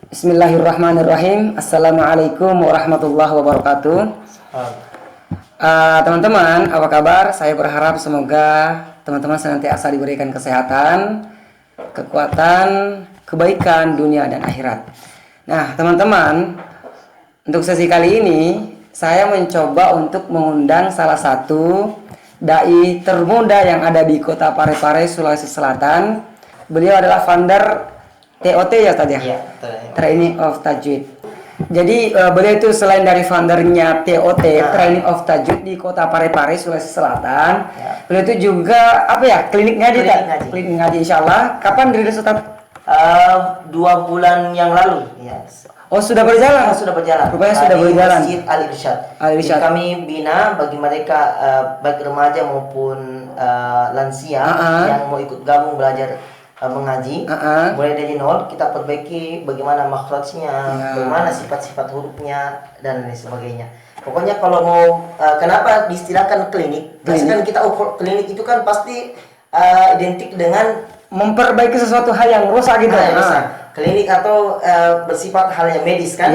Bismillahirrahmanirrahim. Assalamualaikum warahmatullahi wabarakatuh. Teman-teman, apa kabar? Saya berharap semoga teman-teman senantiasa diberikan kesehatan, kekuatan, kebaikan dunia dan akhirat. Nah, teman-teman, untuk sesi kali ini saya mencoba untuk mengundang salah satu dai termuda yang ada di Kota Parepare, Sulawesi Selatan. Beliau adalah founder TOT ya Ustaz ya? Iya, Training of Tajwid. Jadi beliau itu selain dari foundernya TOT, Training of Tajwid di Kota Parepare, Sulawesi Selatan, beliau itu juga klinik ngaji. Klinik ngaji, insyaallah. Kapan dirilis Ustaz? 2 bulan yang lalu. Yes. Oh, sudah berjalan? Sudah berjalan. Rupanya sudah berjalan. Masjid Al-Irsyad. Al-Irsyad. Kami bina bagi mereka baik remaja maupun lansia yang mau ikut gabung belajar mengaji. Mulai dari nol kita perbaiki bagaimana makhrajnya, bagaimana sifat-sifat hurufnya dan lain sebagainya. Pokoknya kalau mau kenapa diistilahkan klinik? Biasanya kita klinik itu kan pasti identik dengan memperbaiki sesuatu hal yang rusak gitu. Klinik atau bersifat hal yang medis kan?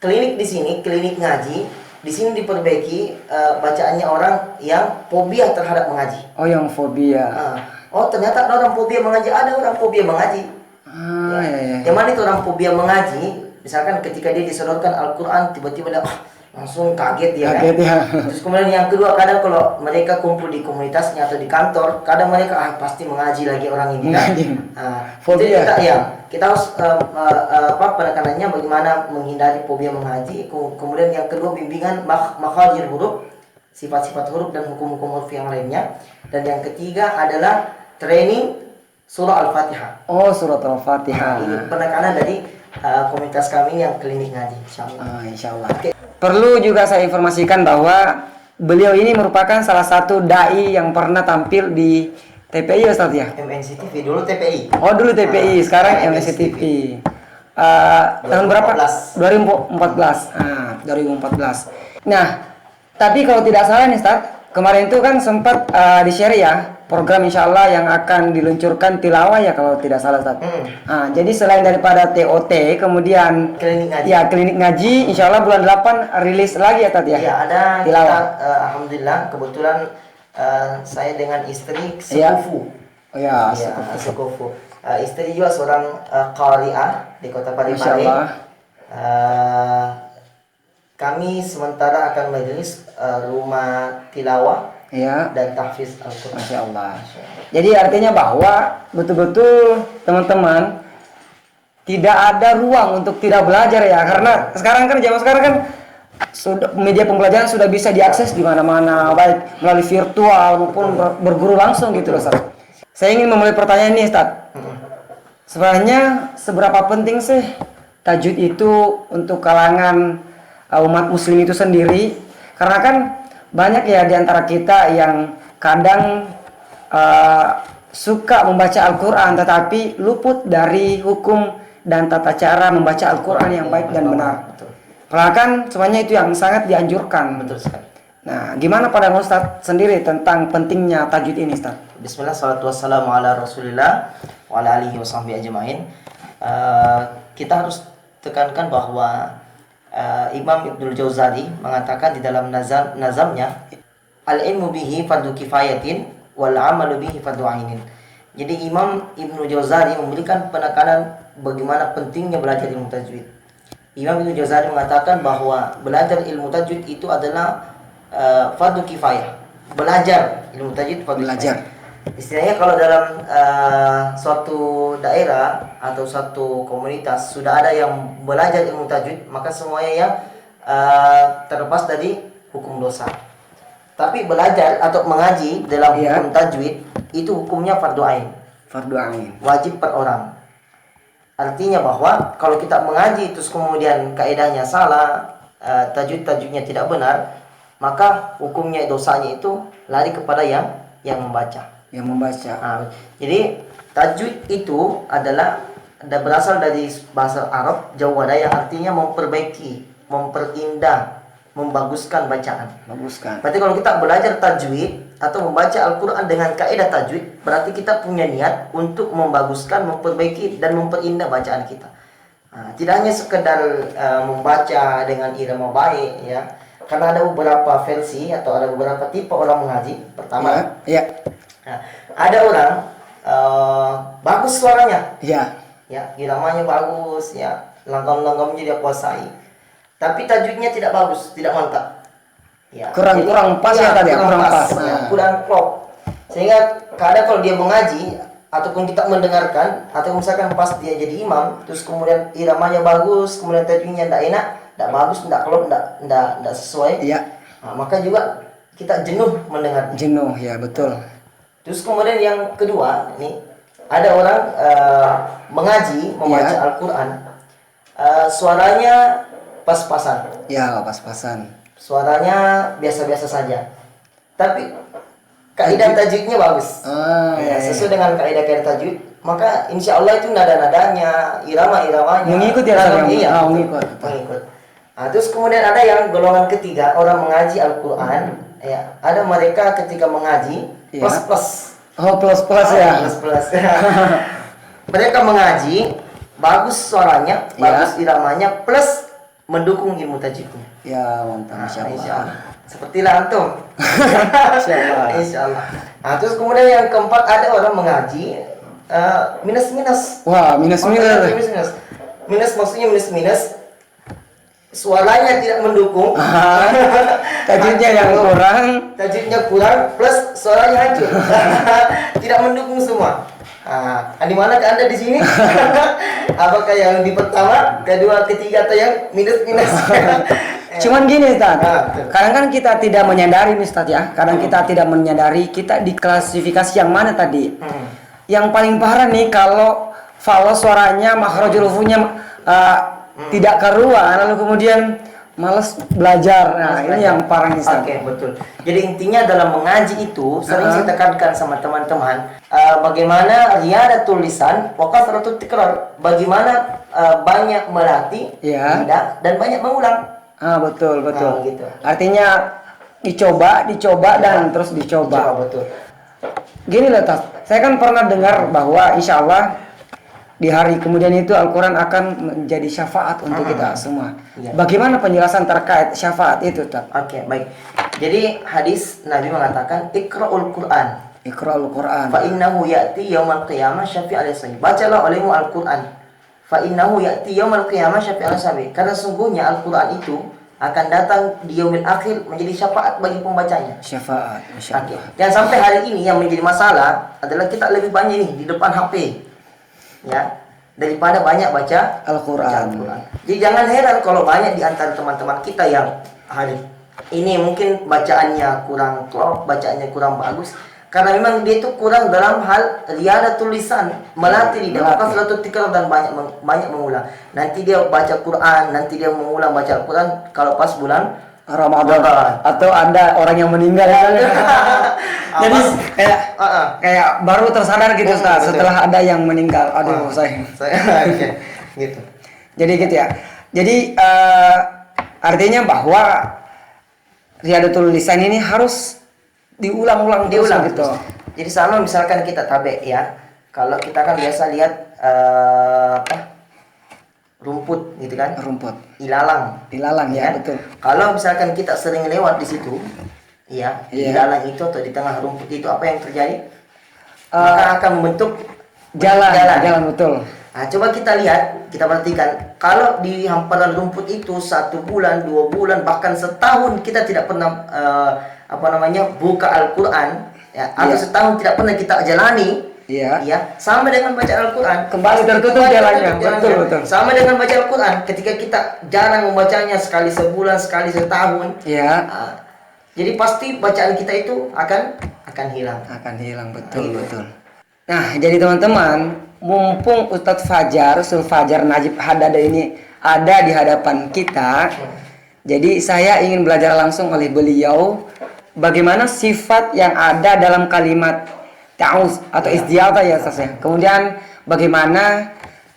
Klinik di sini, klinik ngaji, di sini diperbaiki bacaannya orang yang fobia terhadap mengaji. Oh, yang fobia. Oh, ternyata ada orang fobia mengaji, ada orang fobia mengaji. Yang mana itu orang fobia mengaji? Misalkan ketika dia disodorkan Al-Quran, tiba-tiba dia langsung kaget dia kan? Terus kemudian yang kedua, kadang kalau mereka kumpul di komunitasnya atau di kantor, kadang mereka pasti mengaji lagi orang ini kan? Fobia. Kita harus penekanannya bagaimana menghindari fobia mengaji. Kemudian yang kedua, bimbingan makharijul huruf, sifat-sifat huruf dan hukum-hukum huruf yang lainnya. Dan yang ketiga adalah training surah Al-Fatihah. Oh, surat Al-Fatihah. Ini penekanan dari komunitas kami yang klinik ngaji, insyaallah. Insyaallah. Perlu juga saya informasikan bahwa beliau ini merupakan salah satu dai yang pernah tampil di TPI Ustaz ya? MNC TV, dulu TPI. Oh, dulu TPI, sekarang MNC TV. Tahun berapa? 2014. 2014. Nah, tapi kalau tidak salah nih Ustaz, kemarin itu kan sempat di-share ya program insyaallah yang akan diluncurkan tilawah ya kalau tidak salah Ustaz. Jadi selain daripada TOT kemudian klinik ngaji. Ya, klinik ngaji insyaallah bulan 8 rilis lagi ya Ustaz ya. Iya, ada tilawah. Kita, alhamdulillah kebetulan saya dengan istri sekufu. Oh ya, sekufu. Istri juga seorang qari'ah di Kota Parepare. Kami sementara akan merilis rumah tilawah dan tahfiz Al-Quran. Masya Allah. Jadi artinya bahwa betul-betul teman-teman tidak ada ruang untuk tidak belajar ya, karena sekarang kan zaman sekarang kan sudah media pembelajaran sudah bisa diakses di mana-mana, baik melalui virtual maupun berguru langsung gitu loh Ustaz. Saya ingin memulai pertanyaan ini Ustaz. Sebenarnya seberapa penting sih tajwid itu untuk kalangan umat muslim itu sendiri? Karena kan banyak ya di antara kita yang kadang suka membaca Al-Quran tetapi luput dari hukum dan tata cara membaca Al-Quran yang baik dan benar. Bahkan semuanya itu yang sangat dianjurkan. Betul sekali. Nah, gimana pada Ustaz sendiri tentang pentingnya tajwid ini Ustaz? Bismillah, salatu wassalamu ala rasulillah wa ala alihi wa sahbihi ajma'in. Kita harus tekankan bahwa Imam Ibnul Jauzali mengatakan di dalam nazamnya, al-ilmu bihi fardu kifayatin wal amalu bihi fardu ainin. Jadi Imam Ibnul Jauzali memberikan penekanan bagaimana pentingnya belajar ilmu tajwid. Imam Ibnul Jauzali mengatakan bahwa belajar ilmu tajwid itu adalah fardu kifayah. Belajar ilmu tajwid fardu kifayah. Istilahnya kalau dalam suatu daerah atau suatu komunitas sudah ada yang belajar ilmu tajwid, maka semuanya yang terlepas dari hukum dosa. Tapi belajar atau mengaji dalam hukum tajwid itu hukumnya fardu ain. Fardu ain. Wajib per orang. Artinya bahwa kalau kita mengaji terus kemudian kaidahnya salah, tajwidnya tidak benar, maka hukumnya dosanya itu lari kepada yang membaca. Jadi tajwid itu adalah berasal dari bahasa Arab Jawada yang artinya memperbaiki, memperindah, membaguskan bacaan. Berarti kalau kita belajar tajwid atau membaca Al-Quran dengan kaidah tajwid, berarti kita punya niat untuk membaguskan, memperbaiki dan memperindah bacaan kita. Tidak hanya sekedar membaca dengan irama baik ya, karena ada beberapa versi atau ada beberapa tipe orang mengaji. Pertama, Ya. nah, ada orang bagus suaranya, Ya. ya iramanya bagus, ya langgam-langgamnya dia kuasai, tapi tajwidnya tidak bagus, tidak mantap. Ya, Kurang pas ya tadi ya, kurang pas. ya, Nah. kurang klop. Sehingga kadang kalau dia mengaji ataupun kita mendengarkan atau misalkan pas dia jadi imam terus kemudian iramanya bagus, kemudian tajwidnya tidak enak, tidak bagus, tidak klop, tidak sesuai. Iya. Maka juga kita jenuh mendengar. Jenuh ya, betul. Terus kemudian yang kedua, ini ada orang mengaji, membaca Ya. Al-Quran, suaranya pas-pasan, Ya, pas-pasan. suaranya biasa-biasa saja, tapi kaidah tajwidnya bagus. Ya, sesuai dengan kaidah-kaidah tajwid, maka insya Allah itu nada-nadanya, irama-iramanya Mengikut ya, Ustaz, iya, mengikut. Terus kemudian ada yang golongan ketiga, orang mengaji Al-Quran, ya, ada mereka ketika mengaji Iya. plus-plus. Oh, plus-plus ya. Plus. Mereka mengaji, bagus suaranya, bagus iramanya, plus mendukung ilmu tajwidnya. Ya, mantap, Masya Allah. Insya Allah. Sepertilah antum. Insya Allah. Insya Allah. Nah, terus kemudian yang keempat ada orang mengaji minus-minus. Wah, minus-minus. Minus maksudnya minus-minus. Suaranya tidak mendukung. Tajwidnya yang kurang. Tajwidnya kurang plus suaranya hancur. Tidak mendukung semua. Di mana Anda di sini? Apakah yang di pertama, kedua, ketiga atau yang minus-minus? Cuman gini, Ustaz. Betul. Kadang kan kita tidak menyadari nih, Ustaz ya. Kadang kita tidak menyadari kita diklasifikasi yang mana tadi. Yang paling parah nih kalau suaranya makhrajul hurufnya tidak keruan, lalu kemudian malas belajar. Nah, ini yang parah nih, Ustaz. Oke, betul. Jadi intinya dalam mengaji itu sering saya tekankan sama teman-teman bagaimana riyadatul lisan wa kasratut tikrar, bagaimana banyak melatih Ya. lidah dan banyak mengulang. Betul. Gitu. Artinya dicoba dan terus dicoba. Betul. Gini loh, Tas. Saya kan pernah dengar bahwa insya Allah di hari kemudian itu Al-Quran akan menjadi syafaat untuk kita semua. Iya. Bagaimana penjelasan terkait syafaat itu, Tas? Oke, baik. Jadi hadis Nabi mengatakan Iqra'ul Qur'an Iqra'ul Quran. fa innahu ya'ti yaumal qiyamah syafi'al sabi. Bacalah olehmu Al-Qur'an. Fa innahu ya'ti yaumal qiyamah syafi'al sabi. Karena sungguhnya Al-Qur'an itu akan datang di yaumil akhir menjadi syafaat bagi pembacanya. Syafaat, Masya Oke. Allah. Dan sampai hari ini yang menjadi masalah adalah kita lebih banyak nih di depan HP. Ya, daripada banyak baca Al-Quran. Jadi jangan heran kalau banyak di antara teman-teman kita yang hari ini mungkin bacaannya kurang klop, bacaannya kurang bagus karena memang dia itu kurang dalam hal riyadatul lisan, melatih lidah, maka selalu tikar dan banyak mengulang. Nanti dia baca Quran, nanti dia mengulang baca Al-Quran kalau pas bulan Ramadan. Atau ada orang yang meninggal. Jadi kayak baru tersadar gitu, Ustaz, setelah ada yang meninggal. Aduh, saya. Gitu. Jadi gitu ya. Jadi artinya bahwa riyadatul lisan ini harus diulang-ulang terus gitu. Terus. Jadi sama misalkan kita tabe ya. Kalau kita kan biasa lihat rumput gitu kan. Rumput. Ilalang. Dilalang ya, betul. Kalau misalkan kita sering lewat di situ, ya, di Iya. ilalang itu atau di tengah rumput itu apa yang terjadi? Maka akan membentuk Jalan betul. Nah, coba kita lihat, kita perhatikan. Kalau di hamparan rumput itu 1 bulan, 2 bulan, bahkan setahun kita tidak pernah buka Al-Quran, ya, atau setahun tidak pernah kita jalani, Iya. ya, sama dengan baca Al-Quran. Kembali tertutup jalannya. Betul. Sama dengan baca Al-Quran. Ketika kita jarang membacanya sekali sebulan, sekali setahun, Iya. jadi pasti bacaan kita itu akan hilang. Akan hilang, betul. Nah, jadi teman-teman, mumpung Ustadz Fajar, Ustadz Fajar Najib Haddad ini ada di hadapan kita, jadi saya ingin belajar langsung oleh beliau bagaimana sifat yang ada dalam kalimat ta'uz atau isti'adzah ya, Ustaz ya. Kemudian bagaimana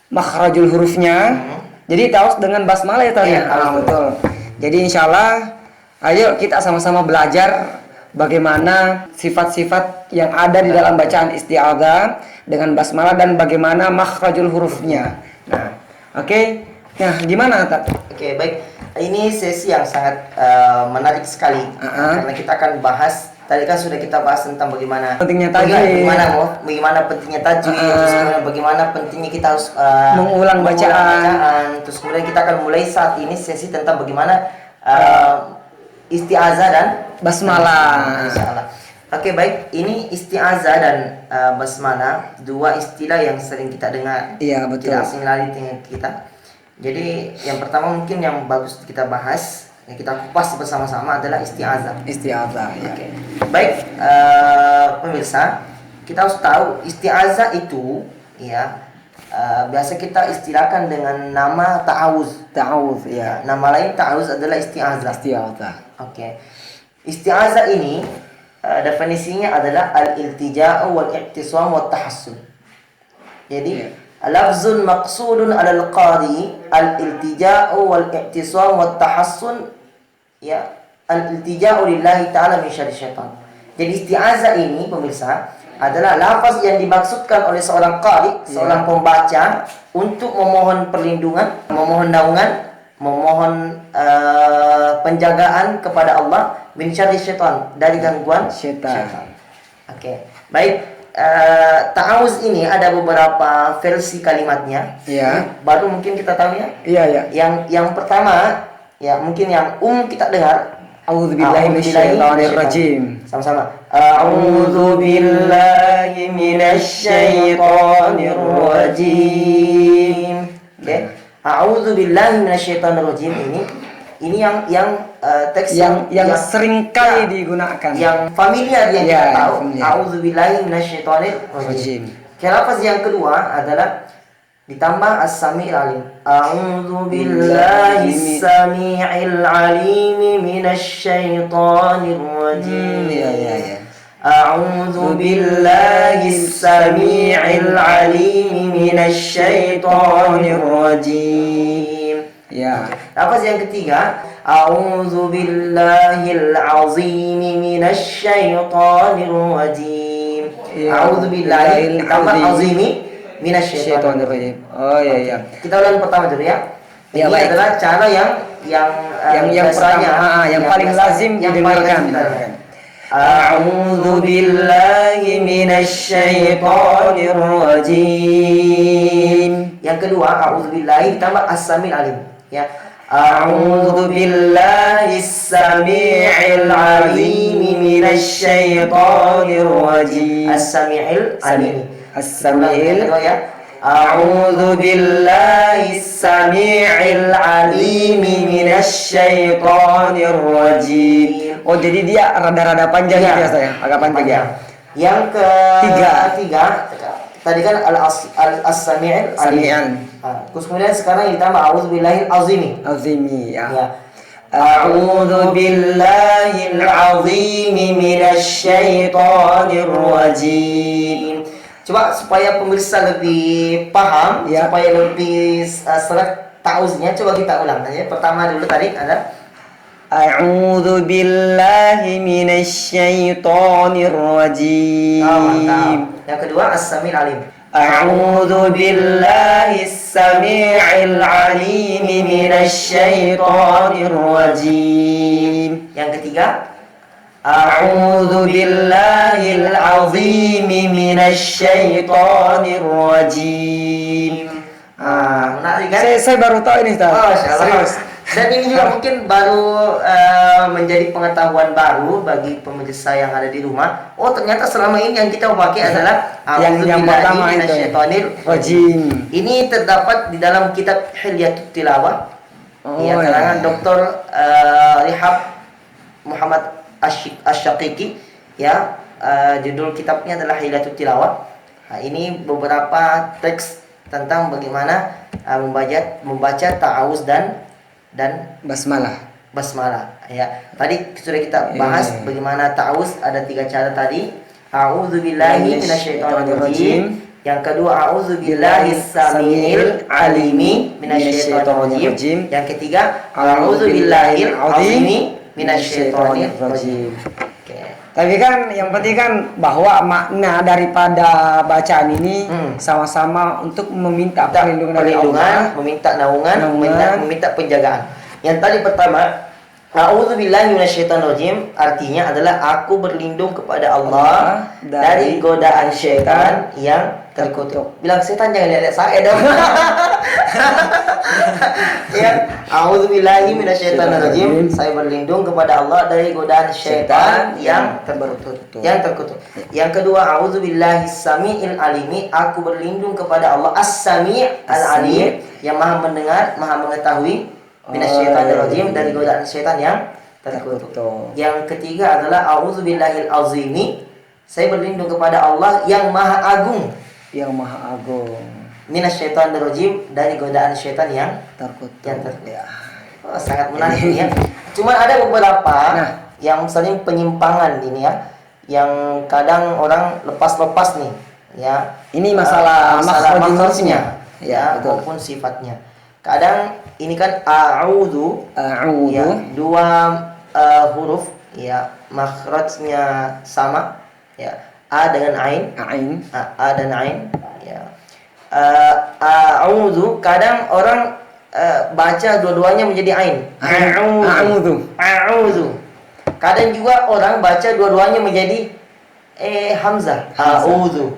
makhrajul hurufnya. Jadi ta'uz dengan basmalah ya, Ustaz ya. Betul. Jadi insyaallah ayo kita sama-sama belajar bagaimana sifat-sifat yang ada di dalam bacaan isti'adzah dengan basmalah dan bagaimana makhrajul hurufnya. Nah, Oke. Nah, gimana Tat? Oke, baik. Ini sesi yang sangat menarik sekali karena kita akan bahas. Tadi kan sudah kita bahas tentang bagaimana Pentingnya tajwid. bagaimana pentingnya tajwid, terus kemudian bagaimana pentingnya kita harus mengulang bacaan. Terus kemudian kita akan mulai saat ini sesi tentang bagaimana isti'azah dan basmalah. Insyaallah. Oke, baik. Ini isti'azah dan basmalah, dua istilah yang sering kita dengar. Iya, betul. Tidak asing lagi dengan kita. Jadi yang pertama mungkin yang bagus kita bahas, yang kita kupas bersama-sama adalah isti'azah. Isti'azah, ya. Oke. Baik, pemirsa, kita harus tahu isti'azah itu ya biasa kita istilahkan dengan nama ta'awuz. Ta'awuz, ya. Nama lain ta'awuz adalah isti'azah. Isti'azah. Oke. Isti'azah ini definisinya adalah al-iltija'u wal-i'tisam wa tahassun. Jadi lafzun maqsudun 'ala al-qari al-iltija'u wal-i'tisam wa tahassun, ya, al-iltija'u lillahi ta'ala min syarri syaitan. Jadi isti'azah ini pemirsa adalah lafaz yang dimaksudkan oleh seorang qari, seorang pembaca, untuk memohon perlindungan, memohon naungan, memohon penjagaan kepada Allah min syarri syaitan, dari gangguan Syaitan. Oke. Baik, ta'awuz ini ada beberapa versi kalimatnya. Iya. Baru mungkin kita tahu ya. Iya, ya. Yang pertama ya mungkin yang kita dengar. A'udzubillahi minasyaitonir rajim. Sama-sama. A'udzubillahi minasyaitonir rajim. Oke. A'udzubillahi minasyaitonir rajim ini yang teks yang sering kali digunakan. Yang familiar yang kita tahu. Familiar. A'udzubillahi minasyaitonir rajim. Lafaz yang kedua adalah ditambah as-sami'il alim. A'udzu billahi as-sami'il alim minasyaitonir rajim. Ya. A'udzu billahi as-sami'il alim minasyaitonir rajim. Ya. Lafaz yang ketiga, a'udzu billahil azim minasyaitonir rajim. A'udzu billahi tambah azimi minasyaitonir rajim. Oh iya. Kita ulang pertama dulu ya. Ini baik. adalah cara yang pertama, yang paling lazim didengarkan. A'udzu billahi minasyaitonir rajim. Yang kedua, a'udzu billahi tambah as-sami'il alim. Ya. A'udzu billahi as-sami'il alim minasyaitonir rajim. As-sami'il alim. As-sami'il. Ya. A'udzu billahi as-sami'il alim minasyaitonir rajim. Oh, jadi dia rada-rada panjang gitu ya, saya. Agak panjang ya. Yang ketiga tadi kan as-sami'il alim. Terus kemudian sekarang ditambah a'udzubillahil azimi. Azimi, ya. A'udzu billahil azimi minasyaitonir rajim. Coba supaya pemirsa lebih paham, supaya lebih serak ta'awuznya, coba kita ulang aja. Pertama dulu tadi ada A'udzu billahi minasyaitonir rajim. Mantap. Yang kedua as-sami'il alim. A'udzu billahi as-sami'il alim minasyaitonir rajim. Yang ketiga A'udzu billahil azim minasyaitonir rajim. Menarik kan? Saya baru tahu ini, Ustaz. Oh, serius. Dan ini juga Iya. mungkin baru menjadi pengetahuan baru bagi pemirsa yang ada di rumah. Oh, ternyata selama ini yang kita pakai adalah yang pertama itu rajim. Ini terdapat di dalam kitab Hilyatut Tilawah. Karangan Dr. Rihab Muhammad Asy-Syaqiqi, ya. Judul kitabnya adalah Hilyatut Tilawah. Nah, ini beberapa teks tentang bagaimana membaca ta'awuz dan basmalah, ya. Tadi sudah kita bahas bagaimana ta'awuz, ada 3 cara tadi. A'udzubillahi minasyaitonir rajim. Yang kedua, a'udzubillahis samiil alimi minasyaitonir rajim. Yang ketiga, a'udzubillahil azimi minasyaitonir rajim. Oke. Tapi kan yang penting kan bahwa makna daripada bacaan ini sama-sama untuk meminta perlindungan dari Allah, meminta naungan, Naungan. meminta penjagaan. Yang tadi pertama, a'udzubillahi minasyaitonirrajim artinya adalah aku berlindung kepada Allah dari godaan syaitan yang terkutuk. Bilang setan jangan lihat saya dong. Ya, a'udzubillahi minasyaitonirrajim. Saya berlindung kepada Allah dari godaan syaitan yang terkutuk. Yang kedua, a'udzubillahi samiil alimi. Aku berlindung kepada Allah as-sami' al-alim yang Maha mendengar, Maha mengetahui. Minasyaitonirrajim dari godaan syaitan yang terkutuk. Yang ketiga adalah a'udzubillahil azimi. Saya berlindung kepada Allah yang Maha Agung. Yang Maha Agung. Minasyaitonirrajim dari godaan syaitan yang Terkutuk. Ya. Oh, sangat menarik ini ya. Cuma ada beberapa yang saling penyimpangan ini ya. Yang kadang orang lepas-lepas nih ya. Ini masalah makhrajnya. Ya, betul. maupun sifatnya. Kadang ini kan a'udzu ya, dua huruf ya, makhrajnya sama ya, a dengan ain, a dan ain ya. A'udzu kadang orang baca dua-duanya menjadi ain. A'udzu. Kadang juga orang baca dua-duanya menjadi hamzah. A'udzu.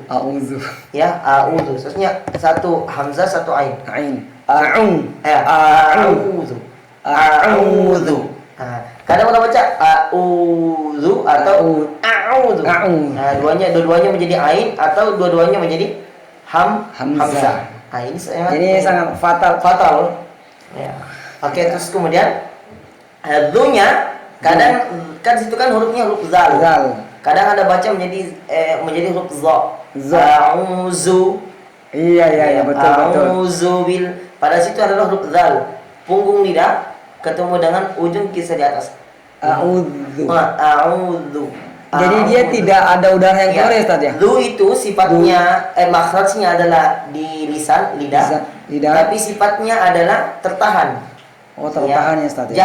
Ya, a'udzu. Maksudnya satu hamzah, satu ain. A'udzu. Kadang orang baca a'udzu atau a'udzu. Dua-duanya menjadi ain atau dua-duanya menjadi hamzah. Ini sangat fatal. Ya. Oke, terus kemudian dzunya kadang kan situ kan hurufnya huruf zal. Kadang ada baca menjadi huruf za. A'udzu. Iya, betul. A'udzu pada situ adalah huruf zal. Punggung lidah ketemu dengan ujung kisah di atas. A'udzu. Jadi dia tidak ada udara yang keluar ya, Ustaz ya? Dzu itu sifatnya makhrajnya adalah di lisan, lidah. Tapi sifatnya adalah tertahan. Oh, tertahan ya, Ustaz ya?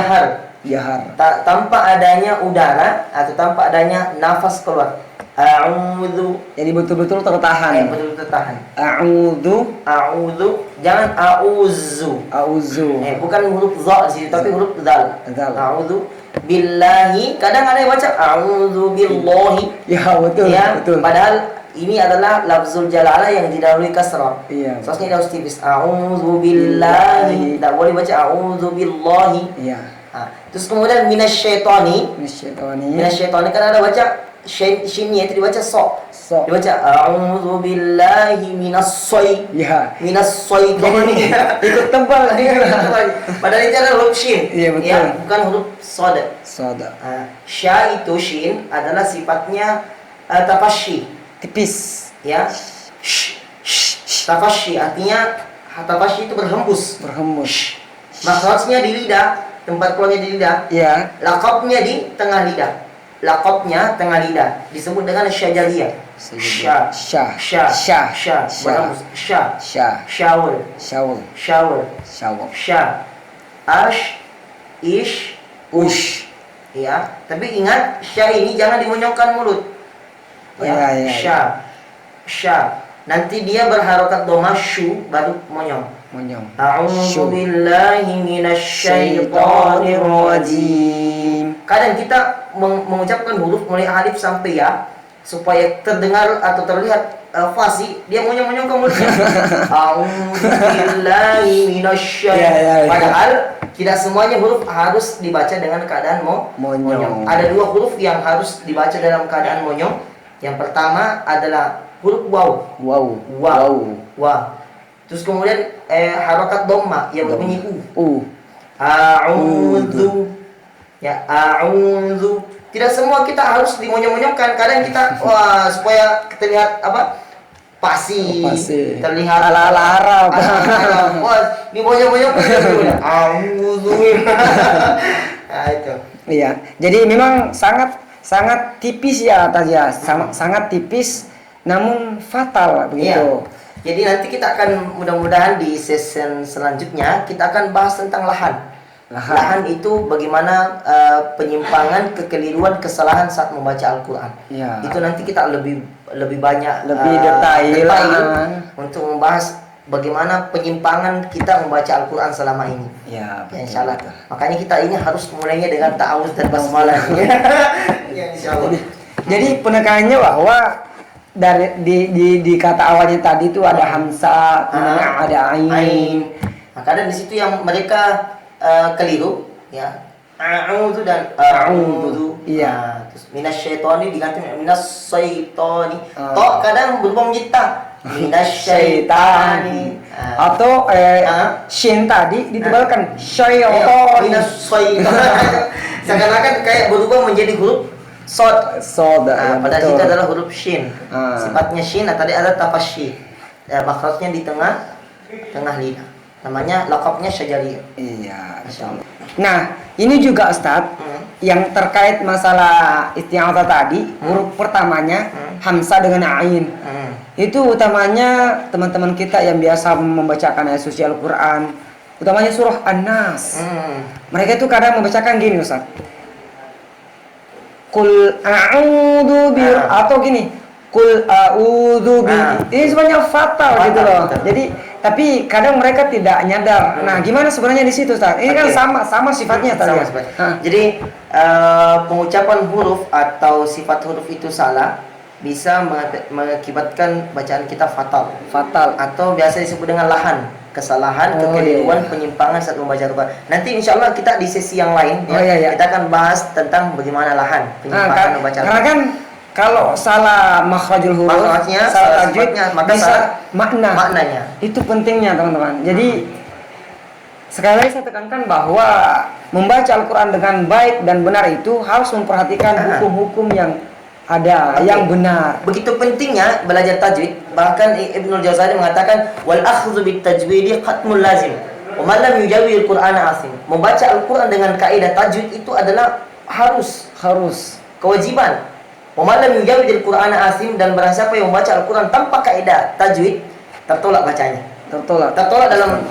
Jahar. Tanpa adanya udara atau tanpa adanya nafas keluar. A'udzu. Jadi betul-betul tertahan. Betul-betul tertahan. A'udzu. Jangan a'udzu. Bukan huruf za di situ, tapi huruf zal. A'udzu billahi. Kadang ada yang baca a'udzu billahi. Ya, betul. Padahal ini adalah lafzul jalalah yang didahului kasrah. Iya. Soalnya harus tipis. A'udzu billahi. Tidak boleh baca a'udzu billahi. Iya. Terus kemudian minasyaitoni kan ada baca shinnya itu dibaca so. Dibaca a'udzu billahi minasyai. Ya. Minasyai. Ikut tebal dia. Padahal itu adalah huruf shin. Iya, betul. Ya, bukan huruf soda. Sya itu shin adalah sifatnya tafasyi. Tipis. Ya. Tafasyi artinya tafasyi itu berhembus. Makhrajnya di lidah, tempat keluarnya di lidah. Iya. Laqabnya di tengah lidah. Disebut dengan syajariyah. Ush. Ya, tapi ingat sya ini jangan dimonyongkan mulut. Ya, sya. Nanti dia berharokat dhamma syu baru monyong. A'udzu billahi minasyaitonir rajim. Kadang kita mengucapkan huruf mulai alif sampai ya supaya terdengar atau terlihat fasih, dia monyong-monyongkan mulutnya. A'udzu billahi minasyaitonir. Padahal tidak semuanya huruf harus dibaca dengan keadaan monyong. Ada dua huruf yang harus dibaca dalam keadaan monyong. Yang pertama adalah huruf waw. Terus kemudian harokat dhamma yang berbunyi u. A'udzu. Ya, a'udzu. Tidak semua kita harus dimonyong-monyongkan. Kadang kita supaya terlihat pasi. Terlihat ala Arab. Wah, dimonyong-monyongkan. A'udzu. Nah, itu. Iya. Jadi memang sangat tipis ya, Tazia. Sangat tipis namun fatal begitu. Iya. Jadi nanti kita akan mudah-mudahan di session selanjutnya kita akan bahas tentang lahan. Lahan itu bagaimana penyimpangan, kekeliruan, kesalahan saat membaca Al-Quran. Ya. Itu nanti kita lebih banyak Lebih detail untuk membahas bagaimana penyimpangan kita membaca Al-Quran selama ini. Ya, Ya, insya Allah. Makanya kita ini harus mulainya dengan ta'awuz dan basmalah. Ya, insya Allah. Jadi penekanannya bahwa dari di kata awalnya tadi itu ada hamzah, kemudian ada ain. Nah, kadang di situ yang mereka keliru, ya. A'udzu dan a'udzu. Iya. Nah, terus minasyaitoni diganti minasyaitoni. Toh kadang berubah menjadi ta. Minasyaitani. Atau shin tadi ditebalkan syaiton. Minasyaitoni. Seakan-akan kayak berubah menjadi huruf sod. Padahal itu adalah huruf shin. Sifatnya shin, tadi ada tafasyi. Makhrajnya di tengah lidah. Namanya laqabnya syajariyah. Iya, insyaallah. Nah, ini juga Ustaz yang terkait masalah isti'adzah tadi, huruf pertamanya hamzah dengan ain. Itu utamanya teman-teman kita yang biasa membacakan ayat suci Al-Qur'an, utamanya surah An-Nas. Mereka itu kadang membacakan gini Ustaz. Qul a'udzu bi atau gini, qul a'udzu bi. Ini sebenarnya fatal gitu loh. Jadi tapi kadang mereka tidak nyadar. Nah, gimana sebenarnya di situ, Ustaz? Ini kan sama sifatnya tadi. Jadi pengucapan huruf atau sifat huruf itu salah bisa mengakibatkan bacaan kita fatal. Atau biasa disebut dengan lahan, kesalahan, kekeliruan, penyimpangan saat membaca Al-Quran. Nanti insya Allah kita di sesi yang lain kita akan bahas tentang bagaimana lahan, penyimpangan membaca Al-Quran. Karena kan kalau salah makhrajul huruf, salah tajwidnya, maka bisa maknanya. Itu pentingnya teman-teman. Jadi sekali lagi saya tekankan bahwa membaca Al-Quran dengan baik dan benar itu harus memperhatikan hukum-hukum yang ada, yang benar. Begitu pentingnya belajar tajwid. Bahkan Ibnul Jauhari mengatakan wal akhdhu bit tajwidi khatmul lazim. Wa man lam yujawwid al-Qur'ana asim. Membaca Al-Quran dengan kaidah tajwid itu adalah harus kewajiban. Wamallam yujawidil Qur'an asim, dan barang siapa yang membaca Al-Quran tanpa kaidah tajwid tertolak bacanya. Tertolak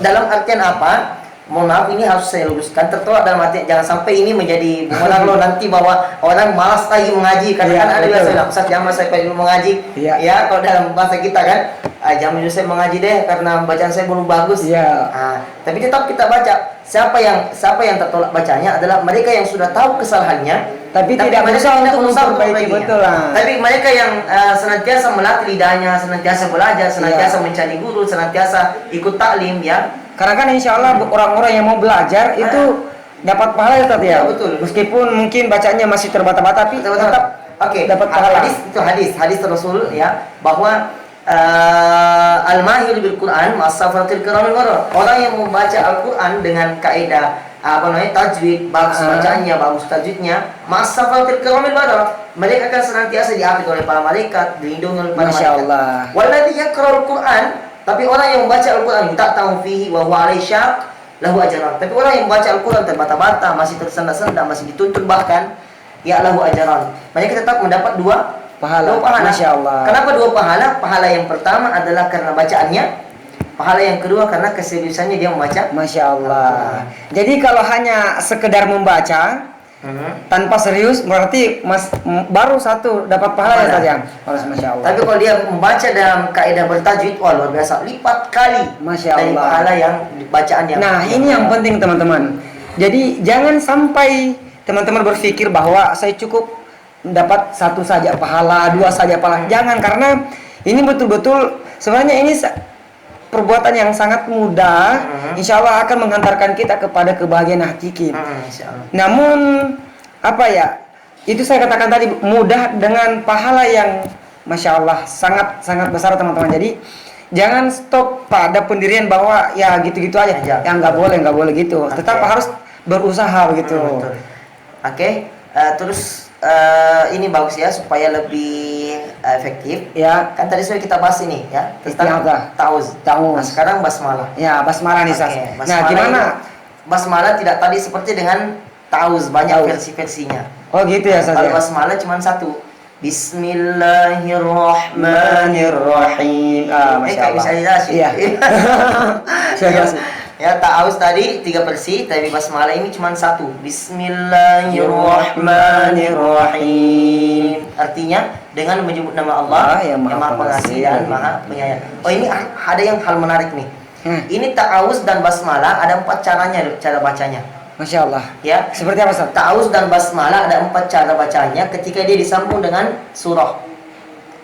dalam artian apa? Mohon maaf, ini harus saya luruskan. Tertolak dalam artian jangan sampai ini menjadi bumerang lo nanti bahwa orang malas lagi mengaji. Karena kan ada biasa Ustaz jangan saya pengen mengaji. Ya, kalau dalam bahasa kita kan jangan dulu saya mengaji deh karena bacaan saya belum bagus. Tapi tetap kita baca. Siapa yang tertolak bacanya adalah mereka yang sudah tahu kesalahannya tapi tidak berusaha untuk memperbaiki. Betul lah. Tapi mereka yang senantiasa melatih lidahnya, senantiasa belajar, senantiasa mencari guru, senantiasa ikut taklim ya. Karena kan insya Allah orang-orang yang mau belajar itu dapat pahala ya tadi ya. Betul. Meskipun mungkin bacanya masih terbata-bata tapi tetap dapat pahala. Hadis Rasul ya bahwa al-mahir bil Quran ma'asafaratil kiramil bararah. Orang yang membaca Al-Quran dengan kaidah tajwid, bagus bacaannya, bagus tajwidnya, ma'asafaratil kiramil bararah, mereka akan senantiasa diapit oleh para malaikat, dilindungi oleh para malaikat. Walladzi yaqra'ul Quran, tapi orang yang membaca Al-Quran tak tahu fihi wa huwa alaihi syak lahu ajran. Tapi orang yang membaca Al-Quran terbata-bata, masih tersenda-senda, masih dituntun bahkan ya lahu ajran. Mereka tetap mendapat dua pahala. Masya Allah. Kenapa dua pahala? Pahala yang pertama adalah karena bacaannya. Pahala yang kedua karena keseriusannya dia membaca. Masya Allah. Jadi kalau hanya sekedar membaca tanpa serius berarti baru satu dapat pahala ya tadi ya. Masya Allah. Tapi kalau dia membaca dalam kaidah bertajwid, wah luar biasa, lipat kali Masya Allah. dari pahala yang bacaan yang. Nah ini yang penting teman-teman. Jadi jangan sampai teman-teman berpikir bahwa saya cukup dapat satu saja pahala, dua saja pahala. Jangan, karena ini betul-betul sebenarnya ini perbuatan yang sangat mudah, insya Allah akan menghantarkan kita kepada kebahagiaan hakiki. Namun apa ya, itu saya katakan tadi mudah dengan pahala yang masya Allah sangat besar teman-teman. Jadi jangan stop pada pendirian bahwa ya gitu-gitu aja. Ya nggak boleh gitu. Tetap harus berusaha begitu. Oke. Terus ini bagus ya supaya lebih efektif. Ya. Kan tadi sudah kita bahas ini ya tentang ta'awuz. Nah, sekarang basmalah. Ya, basmalah nih, Sas. Nah, gimana? Basmalah tidak tadi seperti dengan ta'awuz, banyak versi-versinya. Oh, gitu ya, Sas. Kalau basmalah cuma satu. Bismillahirrahmanirrahim. Masya Allah. Bisa dijelasin. Iya. Ya, ta'awuz tadi 3 bersih, tapi basmalah ini cuma 1. Bismillahirrahmanirrahim. Artinya dengan menyebut nama Allah yang Maha Pengasih dan Maha Penyayang. Oh, ini ada yang hal menarik nih. Ini ta'awuz dan basmalah ada 4 caranya, cara bacanya. Masya Allah. Ya, Seperti apa, Ustaz? ta'awuz dan basmalah ada 4 cara bacanya ketika dia disambung dengan surah.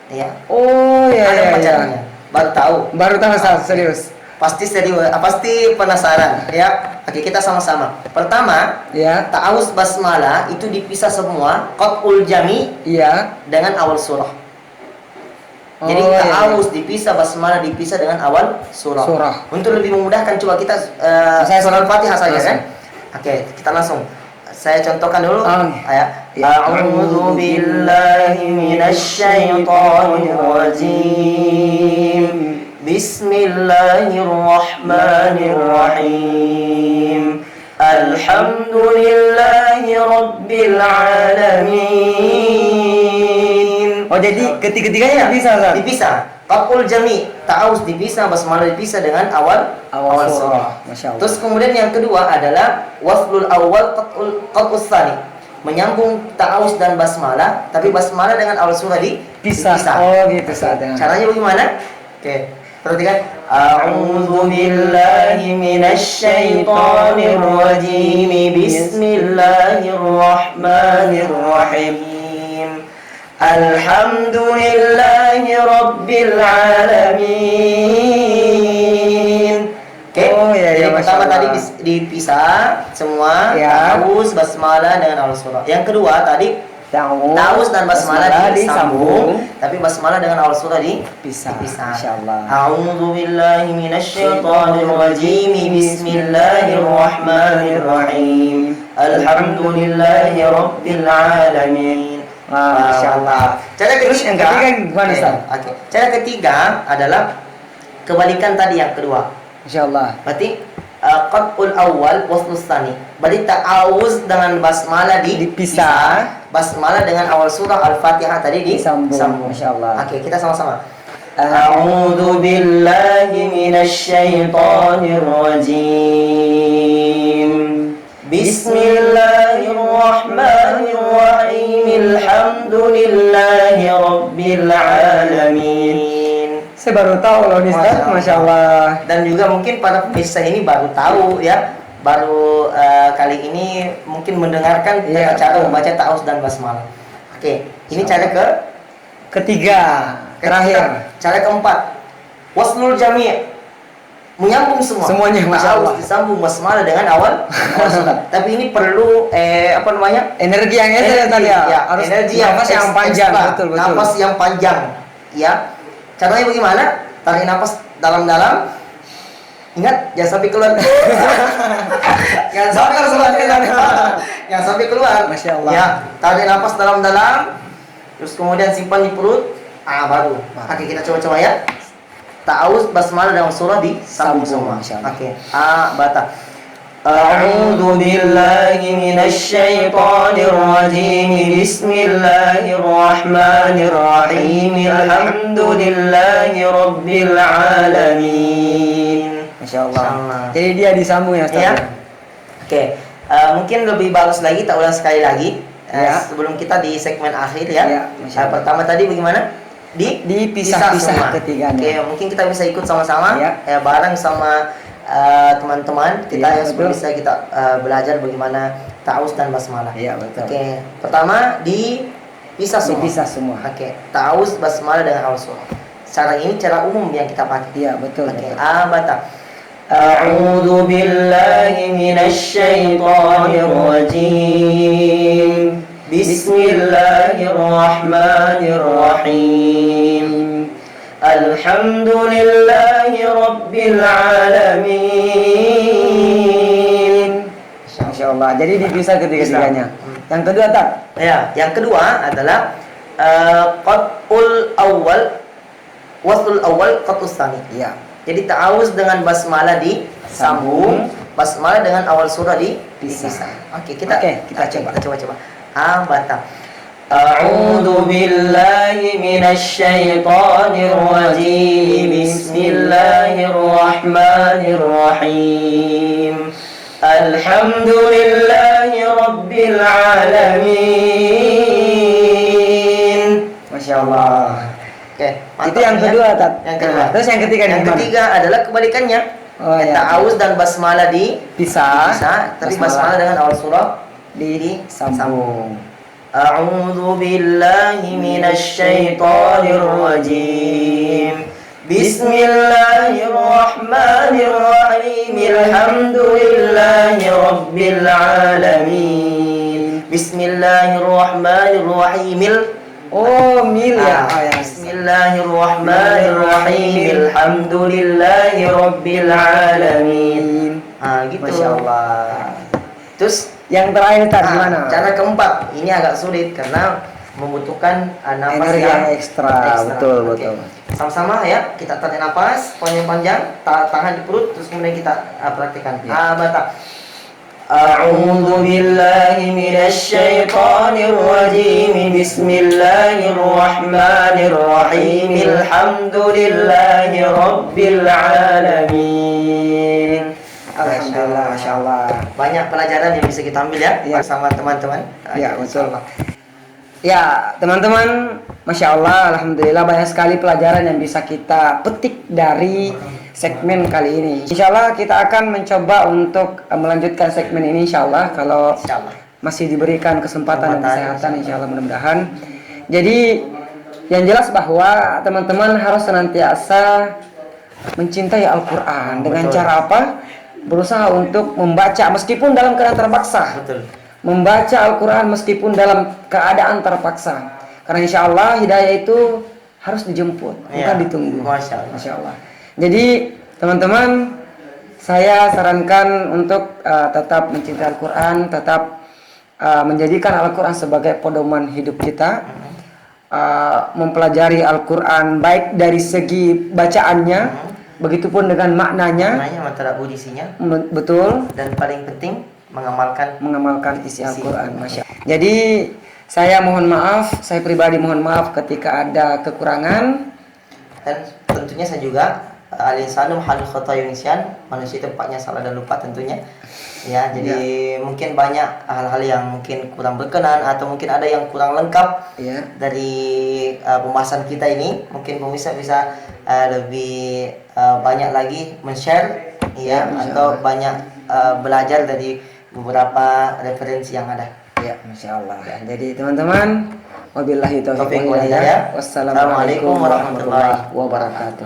Ya. Oh ya, Ada ya, 4 ya. caranya. Baru tahu. Baru tahu, Ustaz, serius. Pasti serius, pasti penasaran ya. Oke, kita sama-sama. Pertama, Ya. ta'awuz basmalah itu dipisah semua, qat'ul jami Iya. dengan awal surah. Jadi Oh, iya, ta'awuz dipisah, basmalah dipisah dengan awal surah. Surah. Untuk lebih memudahkan coba kita Saya surah Al-Fatihah saja langsung. kan. Oke, kita langsung. Saya contohkan dulu ya. Ya. A'udzu billahi minasyaitonir rajim. Bismillahirrahmanirrahim. Alhamdulillahi rabbil alamin. Oh, jadi ketiga-tiganya bisa, Ustaz? Dipisah. Qat'ul jami, ta'awuz dipisah, basmalah dipisah dengan awal surah. Masya Allah. Terus kemudian yang kedua adalah waslul awal qat'us tsani. Menyambung ta'awuz dan basmalah, tapi basmalah dengan awal surah Pisah. dipisah. Oh, gitu, Ustaz. Caranya bagaimana? Oke. Perhatikan. A'udzu billahi minasyaitonir rajim. Bismillahirrahmanirrahim. Alhamdulillahi rabbil alamin. Oke. Oh, ya, Jadi ya, pertama Masya tadi Allah. dipisah semua, Ya. ta'awuz, basmalah dengan awal surah. Yang kedua tadi Ta'awuz ta'awuz dan basmalah disambung, disambung. tapi basmalah dengan awal surah Pisah. dipisah. Masya Allah. A'udzu billahi minasyaitonir rajim. Bismillahirrahmanirrahim. Alhamdulillahi rabbil alamin. Masya Allah. Cara Terus yang ketiga gimana, Ustaz? Oke. Cara ketiga adalah kebalikan tadi yang kedua. Masya Allah. Berarti qat'ul awal waslus tsani. Berarti ta'awuz dengan basmalah Dipisah. basmalah dengan awal surah Al-Fatihah tadi Disambung. Masya Allah. Oke, kita sama-sama. A'udzu billahi minasyaitonir rajim. Bismillahirrahmanirrahim. Alhamdulillahi rabbil alamin. Saya baru tahu loh nih, Ustaz. Masya Allah. Dan juga mungkin para pemirsa ini baru tahu ya, baru kali ini mungkin mendengarkan Iya, cara betul. membaca ta'awuz dan basmalah. Oke, ini Insya cara Ketiga. Terakhir. Cara keempat, waslul jami', menyambung semua. Semuanya, Masya Allah. Ta'awuz disambung, basmalah dengan awal surah. Tapi ini perlu apa namanya? Energi yang ya, Ustaz, ya. Harus energi nafas yang panjang. ekstra. Betul. Nafas yang panjang, ya. Caranya bagaimana? Tarik nafas dalam-dalam. Ingat, jangan sampai keluar. Jangan sampai keluar. Jangan sampai keluar. Masya Allah. Ya, tarik nafas dalam-dalam. Terus kemudian simpan di perut. Baru. Oke, kita coba-coba ya. Ta'awuz, basmalah dan surah disambung semua. Masya Allah. Oke. Bata. A'udzu billahi minasyaitonir rajim. Bismillahirrahmanirrahim. Alhamdulillahi rabbil alamin. Masya Allah. Jadi dia disambung ya, Ustaz. Ya. Oke. Mungkin lebih bagus lagi, tak ulang sekali lagi. Ya. Sebelum kita di segmen akhir ya. Ya, Masya Allah. Pertama tadi bagaimana? Dipisah-pisah semua. ketiganya. Oke, mungkin kita bisa ikut sama-sama Ya. bareng sama teman-teman kita Ya, yang betul. bisa kita belajar bagaimana ta'awuz dan basmalah. Iya, betul. Oke, pertama dipisah semua. Dipisah semua. Oke, ta'awuz, basmalah dengan awal surah. Cara ini cara umum yang kita pakai. Iya, betul. Oke, bata. A'udzu billahi minasyaitonir rajim. Bismillahirrahmanirrahim. Alhamdulillahi rabbil alamin. Masya Allah. Jadi dipisah ketiga-tiganya. Yang kedua, tak? Ya, yang kedua adalah qat'ul awal waslul awal qat'us tsani. Iya. Jadi ta'awuz dengan basmalah disambung, basmalah dengan awal surah dipisah. Oke, kita Oke, kita coba. coba. Bata. A'udzu billahi minasy syaithanir rajim. Bismillahirrahmanirrahim. Alhamdulillahi rabbil alamin. Masya Allah. Oke, Itu yang kedua, Tat. Yang kedua. Nah, terus yang ketiga Yang gimana? ketiga adalah kebalikannya. Oh, ya. Ta'awuz dan basmalah Bisa. tapi basmalah dengan awal surah disambung. A'udzu billahi minasy syaithanir rajim. Bismillahirrahmanirrahim. Alhamdulillahi rabbil alamin. Bismillahirrahmanirrahim. Oh, mil ya. Oh, ya. Bismillahirrahmanirrahim. Alhamdulillahi rabbil alamin. Gitu. Masya Allah. Terus Yang terakhir Tat, gimana? cara keempat ini agak sulit karena membutuhkan nafas Energi yang ekstra. Betul, Oke. betul. Sama-sama ya, kita tarik nafas panjang-panjang, tangan di perut, terus kemudian kita praktikkan. Ya. Batak. A'udzu billahi minasy syaithanir rajim. Bismillahirrahmanirrahim. Alhamdulillahi rabbil alamin. Alhamdulillah, Masya Allah. Banyak pelajaran yang bisa kita ambil ya, bersama teman-teman. Ya, betul. Ya, teman-teman, Masya Allah, Alhamdulillah banyak sekali pelajaran yang bisa kita petik dari segmen kali ini. Insya Allah kita akan mencoba untuk melanjutkan segmen ini, Insya Allah, kalau masih diberikan kesempatan dan kesehatan, Insya Allah mudah-mudahan. Jadi, yang jelas bahwa teman-teman harus senantiasa mencintai Al-Quran. Dengan cara apa? Berusaha untuk membaca meskipun dalam keadaan terpaksa. Betul. Membaca Al-Quran meskipun dalam keadaan terpaksa. Karena insya Allah hidayah itu harus dijemput, bukan ditunggu. Masya Allah. Masya Allah. Jadi teman-teman, saya sarankan untuk tetap mencintai Al-Quran, tetap menjadikan Al-Quran sebagai pedoman hidup kita. Mempelajari Al-Quran baik dari segi bacaannya, begitupun dengan maknanya, antara audisinya, betul, dan paling penting mengamalkan isi Al-Quran. Masya Allah. Jadi saya mohon maaf, saya pribadi mohon maaf ketika ada kekurangan, dan tentunya saya juga al-insanu mahalul khata' yunisyan, manusia tempatnya salah dan lupa tentunya. Ya, jadi mungkin banyak hal-hal yang mungkin kurang berkenan atau mungkin ada yang kurang lengkap dari pembahasan kita ini. Mungkin pemirsa bisa lebih banyak lagi men-share atau banyak belajar dari beberapa referensi yang ada. Ya, Masya Allah. Jadi teman-teman, wabillahi taufiq wal hidayah. Wassalamualaikum warahmatullahi wabarakatuh.